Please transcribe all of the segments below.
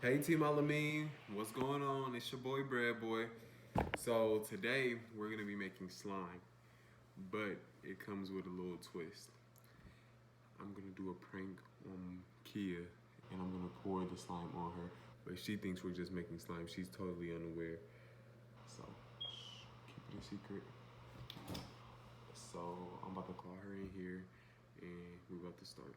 Hey Team Al-Amin, what's going on? It's your boy BreadBoi. So today we're gonna be making slime, but it comes with a little twist. I'm gonna do a prank on Keyia, and I'm gonna pour the slime on her, but she thinks we're just making slime. She's totally unaware. So keep it a secret. So I'm about to call her in here, and we're about to start.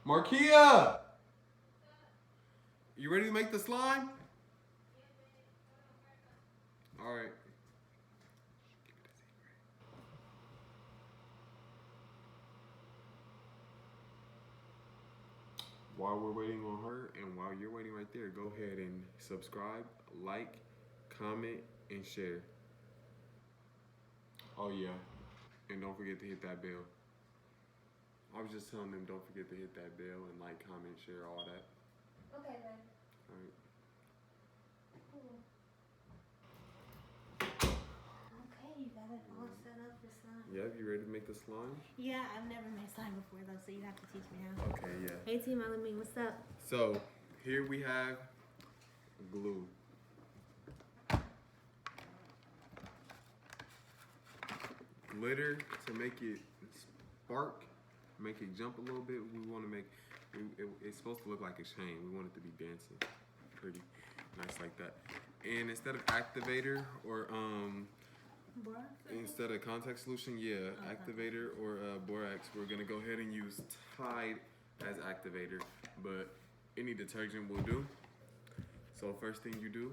Markia! You ready to make the slime? All right. While we're waiting on her and while you're waiting right there, go ahead and subscribe, like, comment, and share. Oh yeah, and don't forget to hit that bell. I was just telling them don't forget to hit that bell and like, comment, share, all that. Okay then. All right. Cool. Okay, you got it all set up for slime. Yep, you ready to make the slime? Yeah, I've never made slime before though, so you have to teach me how. Okay, yeah. Hey Team Al-Amin, what's up? So here we have glue. Glitter to make it spark, make it jump a little bit. We want to make it's supposed to look like a chain. We want it to be dancing, pretty nice like that. And instead of activator or Borax? instead of contact solution, yeah, activator or borax, we're gonna go ahead and use Tide as activator, but any detergent will do. So first thing you do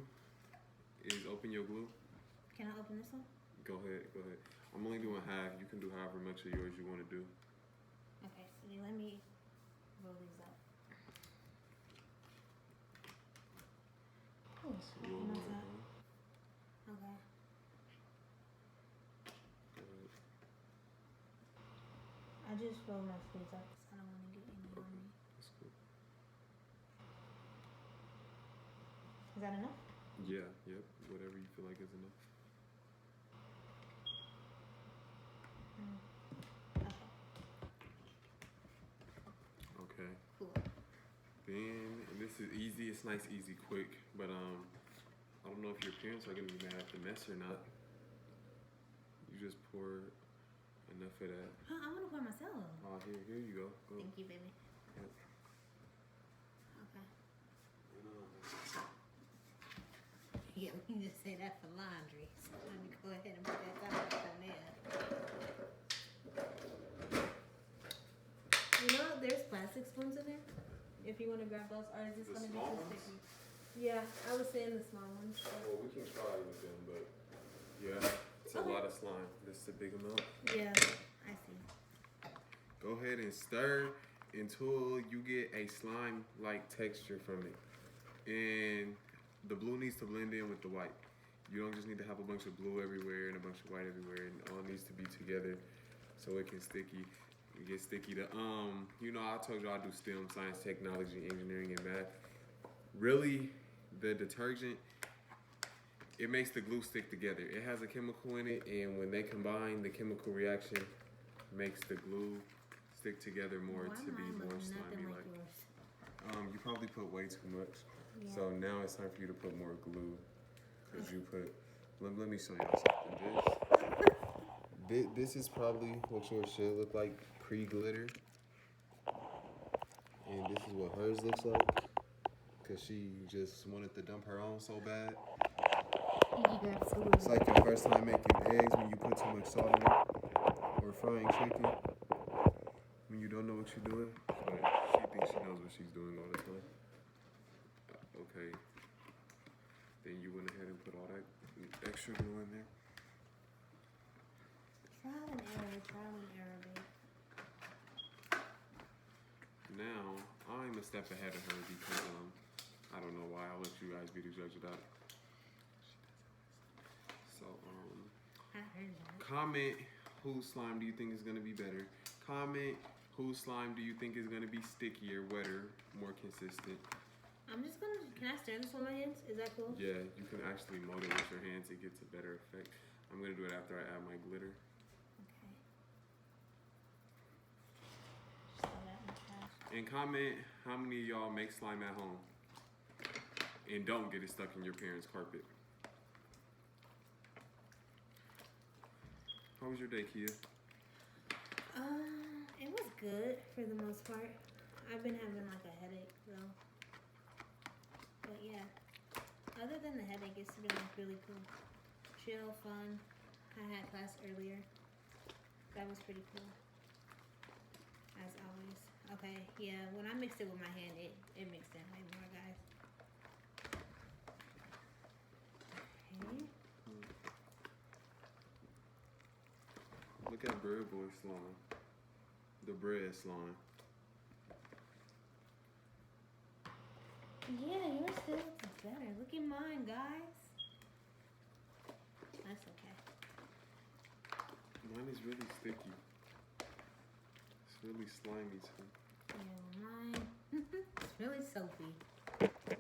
is open your glue. Can I open this one? Go ahead, go ahead. I'm only doing half. You can do however much of yours you want to do. Okay, so you let me roll these up. Oh, So you want that. to Okay. I just rolled my sleeves up because I don't want to get any on me. That's cool. Is that enough? Yeah, yep. Whatever you feel like is enough. Okay. Okay. Cool. Then and this is easy. It's nice, easy, quick. But I don't know if your parents are gonna be mad at the mess or not. You just pour enough of that. Huh, I want to pour myself. Oh, here you go. Go. Thank you, baby. Yep. Okay. Yeah, we can just say that for laundry. So let me go ahead and put that down in there. You know, there's plastic spoons in there. If you want to grab those, or is this The going to be small too ones? sticky? Yeah, I was saying the small ones. Well, we can try with them, but yeah, it's a Okay. lot of slime. This is a big amount. Yeah, I see. Go ahead and stir until you get a slime-like texture from it. And the blue needs to blend in with the white. You don't just need to have a bunch of blue everywhere and a bunch of white everywhere, and it all needs to be together so it can sticky. It gets sticky. You know, I told you I do STEM, science, technology, engineering, and math. Really, the detergent, it makes the glue stick together. It has a chemical in it, and when they combine, the chemical reaction makes the glue stick together more to be more slimy like. Yours? You probably put way too much. Yeah. So now it's time for you to put more glue. Cause you put, let me show y'all something. This is probably what yours should look like pre-glitter. And this is what hers looks like. Cause she just wanted to dump her own so bad. Yeah, absolutely. It's like your first time making eggs when you put too much salt in it. Or frying chicken. When you don't know what you're doing. But she thinks she knows what she's doing all the time. Okay. Then you went ahead and put all that extra glue in there. Trial and error, babe. Now, I'm a step ahead of her because I don't know why. I'll let you guys be the judge of that. So, I heard that. comment whose slime do you think is gonna be better. Comment whose slime do you think is gonna be stickier, wetter, more consistent. I'm just gonna, can I stir this with my hands? Is that cool? Yeah, you can actually mold it with your hands. It gets a better effect. I'm gonna do it after I add my glitter. Okay. Just throw that in the trash. And comment how many of y'all make slime at home and don't get it stuck in your parents' carpet. How was your day, Kia? It was good for the most part. I've been having like a headache though. But yeah, other than the headache, it's been like really cool. Chill, fun. I had class earlier. That was pretty cool. As always. Okay, yeah, when I mixed it with my hand, it mixed in way more, guys. Okay. Look at BreadBoi slime. The bread slime. Yeah, yours still looks better. Look at mine, guys. That's okay. Mine is really sticky. It's really slimy too. Yeah, mine. It's really soapy.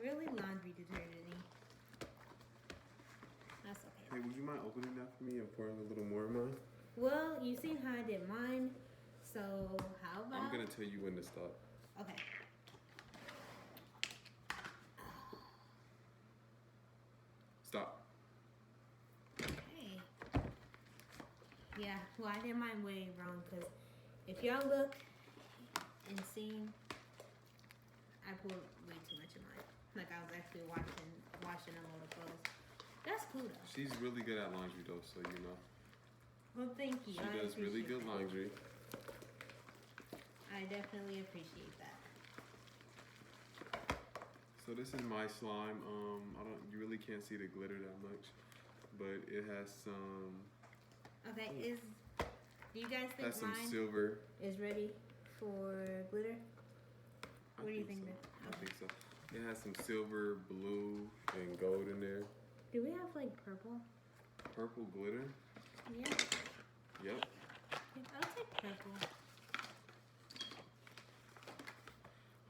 Really laundry detergent-y. That's okay. Hey, would you mind opening that for me and pouring a little more of mine? Well, you seen how I did mine, so how about... I'm gonna tell you when to stop. Okay. Stop. Okay. Yeah, well, I did mine way wrong, because if y'all look and see, I poured way too much of mine. Like I was actually washing a load of clothes. That's cool, though. She's really good at laundry though, so you know. Well, thank you. She I does really appreciate good that. laundry. I definitely appreciate that. So this is my slime. You really can't see the glitter that much, but it has some. Okay, do you guys think Has some mine silver. is ready for glitter? I What do you think? so. Then? I think so. It has some silver, blue, and gold in there. Do we have like purple? Purple glitter. Yeah. Yep. I'll take purple.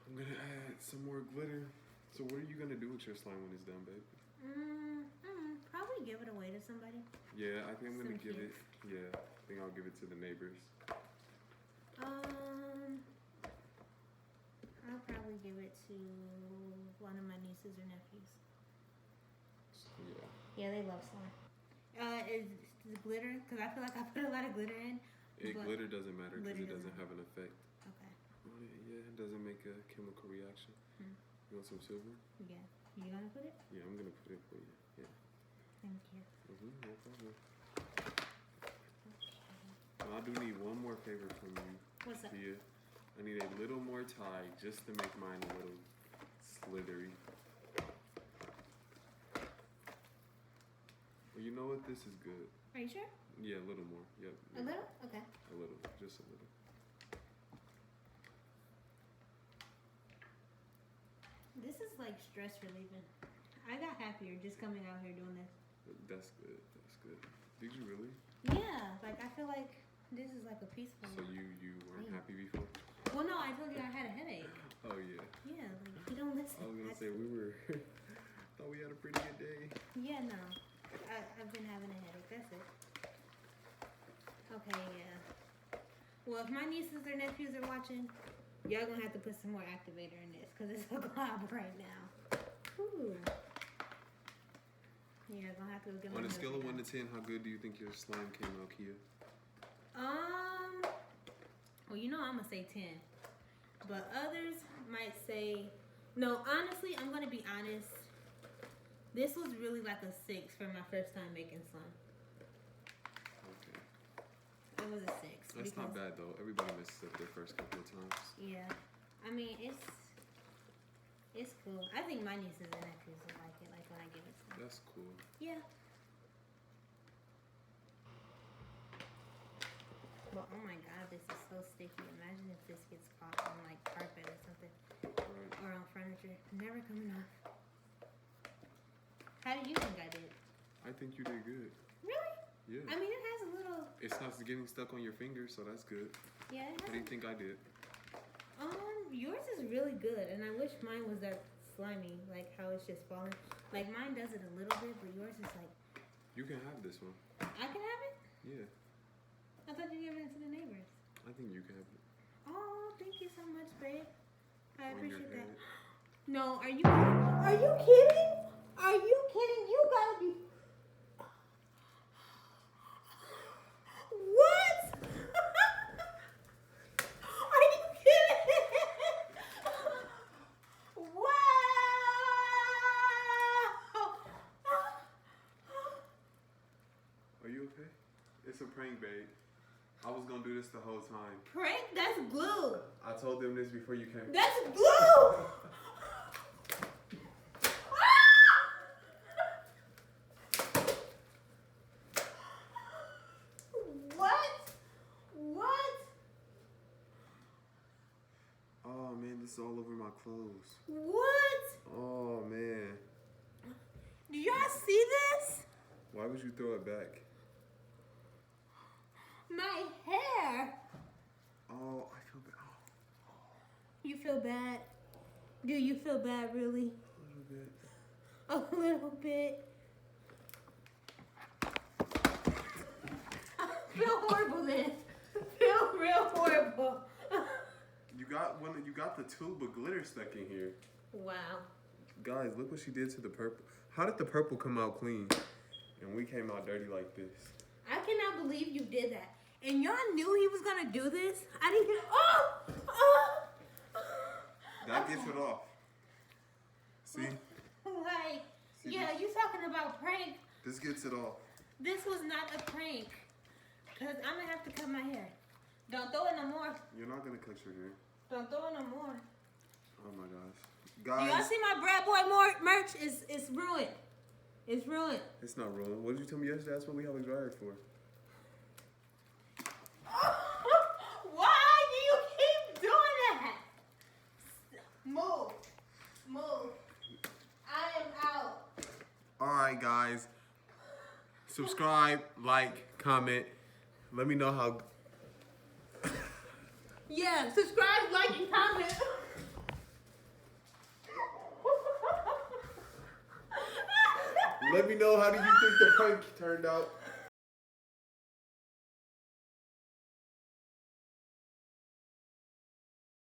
I'm gonna add some more glitter. So what are you gonna do with your slime when it's done, babe? Probably give it away to somebody. Yeah, I think I'm gonna Some give it. kids. Yeah, I think I'll give it to the neighbors. I'll probably give it to one of my nieces or nephews. Yeah. Yeah, they love slime. Is the glitter? Because I feel like I put a lot of glitter in. Glitter doesn't matter because glitter it doesn't doesn't have an effect. Okay. Yeah, it doesn't make a chemical reaction. You want some silver? Yeah. You gonna put it? Yeah, I'm gonna put it for you. Yeah. Thank you. No problem. Okay. Well, I do need one more favor from you. What's up? Kia. I need a little more tie just to make mine a little slithery. Well, you know what? This is good. Are you sure? Yeah, a little more. Yep. A little? Okay. A little. Just a little. This is like stress relieving. I got happier just coming out here doing this. That's good. That's good. Did you really? Yeah, like I feel like this is like a peaceful. So you weren't happy before? Well, no, I told you I had a headache. Oh yeah. Yeah, like you don't listen. I was gonna say we were. Thought we had a pretty good day. Yeah, no. I've been having a headache. That's it. Okay, yeah. Well, if my nieces or nephews are watching, y'all gonna have to put some more activator in this because it's a glob right now. Ooh. Yeah, gonna have to go get my On a scale of 1 done. to 10, how good do you think your slime came out, Kia? Well, you know I'm gonna say 10, but others might say no. Honestly, I'm gonna be honest. This was really like a 6 for my first time making slime. Okay. It was a 6. That's not bad though. Everybody messes up their first couple of times. Yeah, I mean it's cool. I think my nieces and nephews will like it. Like when I give it to them. That's cool. Yeah. But oh my god, this is so sticky. Imagine if this gets caught on like carpet or something, Right. or on furniture. Never coming off. How do you think I did? I think you did good. Really? Yeah. I mean, it has a little. It's not getting stuck on your fingers, so that's good. Yeah. It How has do you think I did? yours is really good, and I wish mine was that slimy, like how it's just falling. Like mine does it a little bit, but yours is like. You can have this one. I can have it. Yeah. I thought you gave it to the neighbors. I think you can have it. Oh, thank you so much, babe. I on your appreciate that. head. No, are you kidding? Are you kidding? Are you kidding? You gotta be. What? Are you kidding? Wow! Are you okay? It's a prank, babe. I was gonna do this the whole time. Prank? That's glue. I told them this before you came. That's glue. What? What? Oh man, this is all over my clothes. What? Oh man. Do y'all see this? Why would you throw it back? My hair. Oh, I feel bad. Oh, You feel bad? Do you feel bad, really? a little bit. A little bit. I feel horrible then. I feel real horrible. You got the tube of glitter stuck in here. Wow. Guys, look what she did to the purple. How did the purple come out clean? And we came out dirty like this. I cannot believe you did that. And y'all knew he was gonna do this? I didn't get. Oh! Oh! That gets it off. See? Like, See yeah, this? you talking about prank. This gets it off. This was not a prank. Because I'm going to have to cut my hair. Don't throw it no more. You're not gonna cut your hair. Don't throw it no more. Oh my gosh. Do y'all Guys, see my BreadBoi merch? It's ruined. It's ruined. it's not ruined. What did you tell me yesterday? That's what we have a dryer for. Why do you keep doing that? Move. Move. I am out. Alright guys. Subscribe, like, comment. Let me know how. Yeah, subscribe, like, and comment. Let me know how do you think the prank turned out.